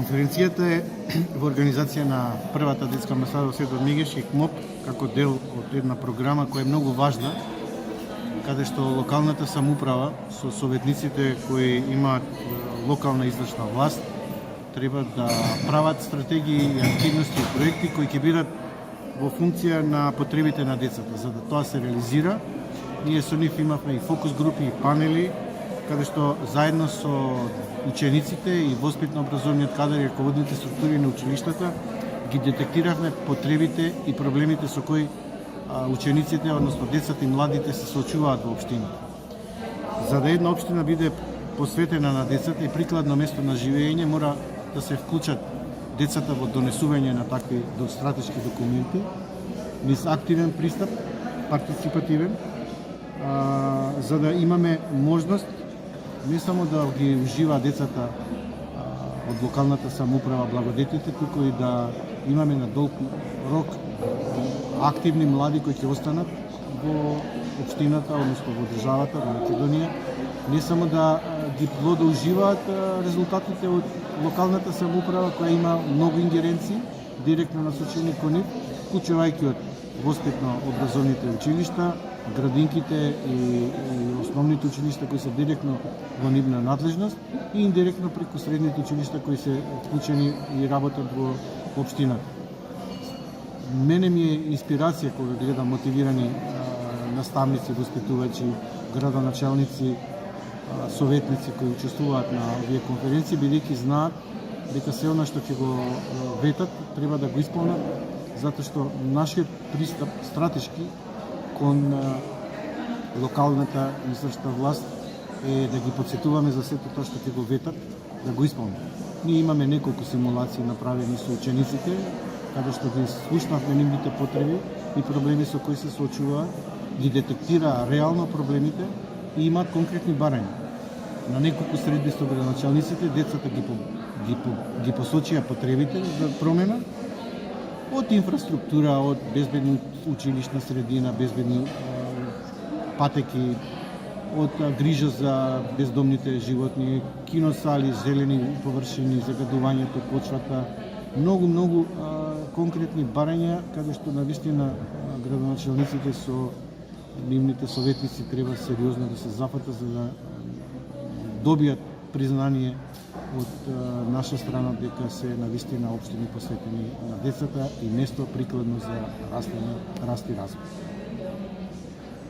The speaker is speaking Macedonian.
Конференцијата е во организација на првата детска амбасада во Светот Мегеш и КМОП како дел од една програма која е многу важна, каде што локалната самоуправа со советниците кои имаат локална извршна власт треба да прават стратегии и активности и проекти кои ќе бидат во функција на потребите на децата. За да тоа се реализира, ние со нив имавме и фокус групи и панели, каде што заедно со учениците и воспитно-образовниот кадар и раководните структури на училиштата ги детектиравме потребите и проблемите со кои учениците, односно децата и младите се соочуваат во општината. За да една општина биде посветена на децата и прикладно место на живење, мора да се вклучат децата во донесување на такви стратешки документи, низ активен пристап, партиципативен, за да имаме можност не само да ги ужива децата од локалната самоуправа благодетите, туку и да имаме на долг рок активни млади кои ќе останат во општината, односно во државата, во Македонија, не само да ги уживаат резултатите од локалната самоуправа која има многу ингеренции, директно насочени кон нив, вклучувајќи од воспитно-образовните училишта, градинките и основните училишта кои се директно во нивна надлежност и индиректно преку средните училишта кои се вклучени и работат во општината. Мене ми е инспирација кога гледам мотивирани наставници, воспитувачи, градоначалници, советници кои учествуваат на овие конференции, бидејќи знаат дека се она што ќе го ветат треба да го исполнат, затоа што нашиот пристап стратешки кон локалната извршна власт е да ги подсетуваме за сето тоа што ќе го ветат, да го исполнат. Ние имаме неколку симулации направени со учениците, каде што ги слушнавме нивните потреби и проблеми со кои се соочуваат, ги детектира реално проблемите и имаат конкретни барања. На неколку средби со градоначалниците децата ги посочија потребите за промена, од инфраструктура, од безбедна училишна средина, безбедни патеки, од грижа за бездомните животни, киносали, зелени површини, загадувањето, почвата, многу конкретни барања, каде што навистина градоначалниците со нивните советници треба сериозно да се зафатат за да добијат признание од наша страна дека се навистина општини посветени на децата и место прикладно за раст и развој.